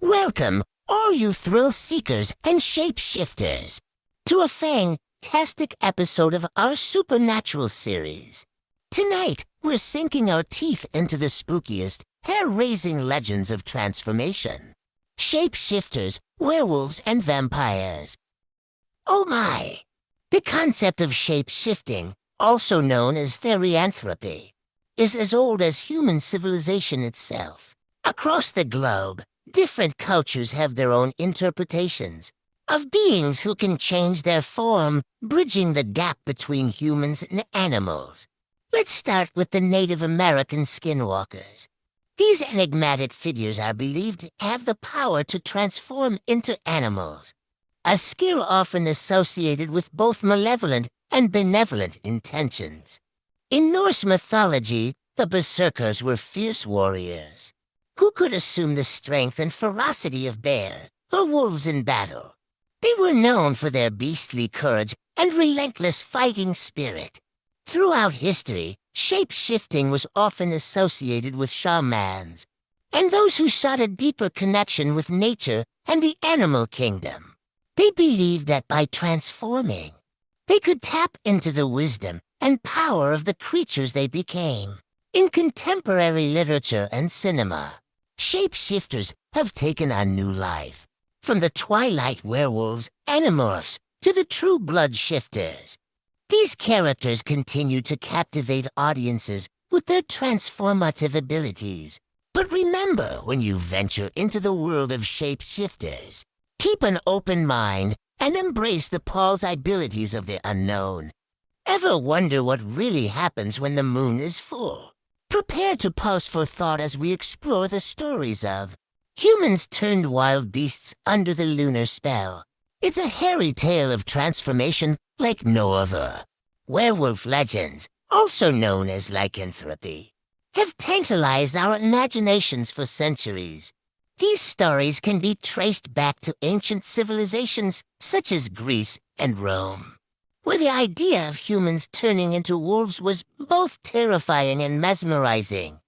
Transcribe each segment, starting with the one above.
Welcome, all you thrill-seekers and shape-shifters, to a fantastic episode of our supernatural series. Tonight, we're sinking our teeth into the spookiest, hair-raising legends of transformation. Shape-shifters, werewolves, and vampires. Oh my! The concept of shape-shifting, also known as therianthropy, is as old as human civilization itself. Across the globe, different cultures have their own interpretations of beings who can change their form, bridging the gap between humans and animals. Let's start with the Native American skinwalkers. These enigmatic figures are believed to have the power to transform into animals, a skill often associated with both malevolent and benevolent intentions. In Norse mythology, the berserkers were fierce warriors who could assume the strength and ferocity of bears or wolves in battle. They were known for their beastly courage and relentless fighting spirit. Throughout history, shape-shifting was often associated with shamans and those who sought a deeper connection with nature and the animal kingdom. They believed that by transforming, they could tap into the wisdom and power of the creatures they became. In contemporary literature and cinema, shape-shifters have taken on new life, from the Twilight werewolves, animorphs, to the True Blood shifters. These characters continue to captivate audiences with their transformative abilities. But remember, when you venture into the world of shape-shifters, keep an open mind and embrace the plausibilities of the unknown. Ever wonder what really happens when the moon is full? Prepare to pause for thought as we explore the stories of humans turned wild beasts under the lunar spell. It's a hairy tale of transformation like no other. Werewolf legends, also known as lycanthropy, have tantalized our imaginations for centuries. These stories can be traced back to ancient civilizations such as Greece and Rome, where the idea of humans turning into wolves was both terrifying and mesmerizing.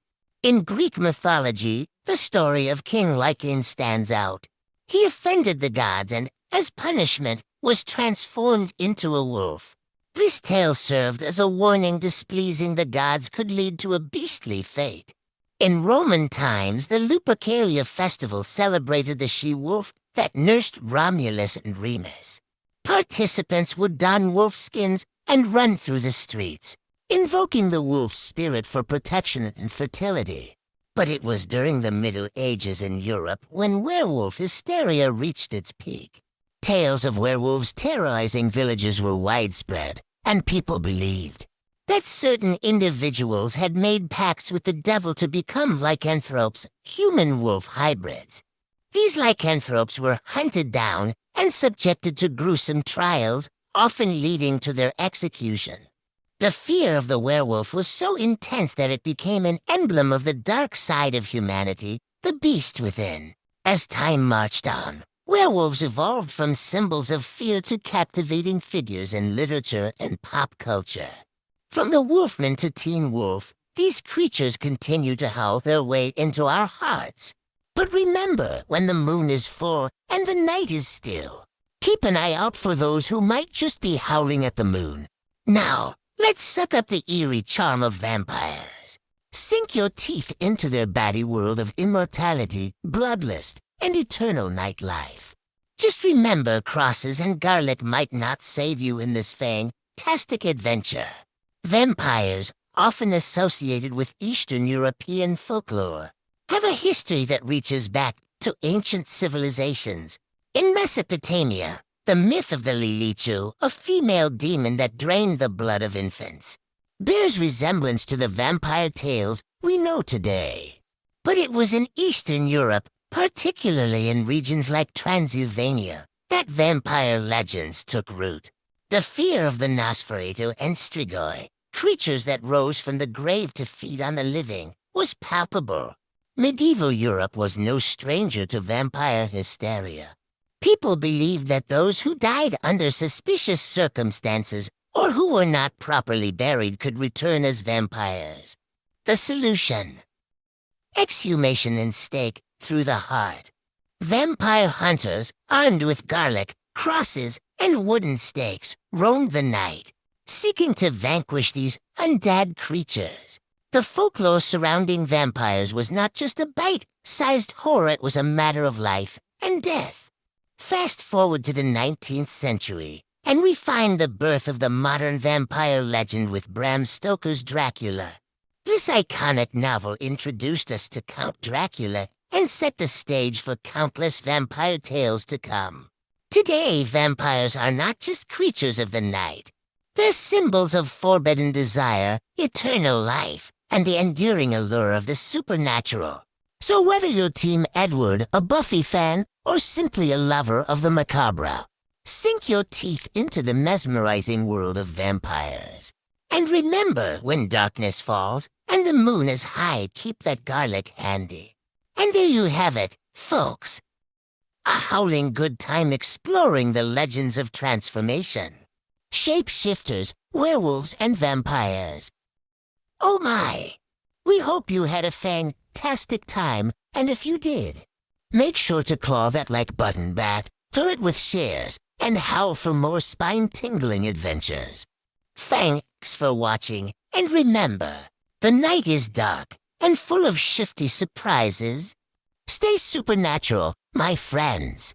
In Greek mythology, the story of King Lycaon stands out. He offended the gods and, as punishment, was transformed into a wolf. This tale served as a warning displeasing the gods could lead to a beastly fate. In Roman times, the Lupercalia festival celebrated the she-wolf that nursed Romulus and Remus. Participants would don wolf skins and run through the streets, invoking the wolf spirit for protection and fertility. But it was during the Middle Ages in Europe when werewolf hysteria reached its peak. Tales of werewolves terrorizing villages were widespread, and people believed that certain individuals had made pacts with the devil to become lycanthropes, human-wolf hybrids. These lycanthropes were hunted down and subjected to gruesome trials, often leading to their execution. The fear of the werewolf was so intense that it became an emblem of the dark side of humanity, the beast within. As time marched on, werewolves evolved from symbols of fear to captivating figures in literature and pop culture. From the wolfman to teen wolf, these creatures continue to howl their way into our hearts. But remember, when the moon is full and the night is still, keep an eye out for those who might just be howling at the moon. Now, let's suck up the eerie charm of vampires. Sink your teeth into their batty world of immortality, bloodlust, and eternal nightlife. Just remember, crosses and garlic might not save you in this fantastic adventure. Vampires, often associated with Eastern European folklore, have a history that reaches back to ancient civilizations. In Mesopotamia, the myth of the Lilichu, a female demon that drained the blood of infants, bears resemblance to the vampire tales we know today. But it was in Eastern Europe, particularly in regions like Transylvania, that vampire legends took root. The fear of the Nosferatu and Strigoi, creatures that rose from the grave to feed on the living, was palpable. Medieval Europe was no stranger to vampire hysteria. People believed that those who died under suspicious circumstances or who were not properly buried could return as vampires. The solution: exhumation and stake through the heart. Vampire hunters, armed with garlic, crosses, and wooden stakes, roamed the night, seeking to vanquish these undead creatures. The folklore surrounding vampires was not just a bite-sized horror, it was a matter of life and death. Fast forward to the 19th century, and we find the birth of the modern vampire legend with Bram Stoker's Dracula. This iconic novel introduced us to Count Dracula and set the stage for countless vampire tales to come. Today, vampires are not just creatures of the night. They're symbols of forbidden desire, eternal life, and the enduring allure of the supernatural. So whether you're Team Edward, a Buffy fan, or simply a lover of the macabre, sink your teeth into the mesmerizing world of vampires. And remember, when darkness falls and the moon is high, keep that garlic handy. And there you have it, folks. A howling good time exploring the legends of transformation. Shapeshifters, werewolves, and vampires. Oh my! We hope you had a fantastic time, and if you did, make sure to claw that like button back, throw it with shares, and howl for more spine-tingling adventures. Thanks for watching, and remember, the night is dark and full of shifty surprises. Stay supernatural, my friends.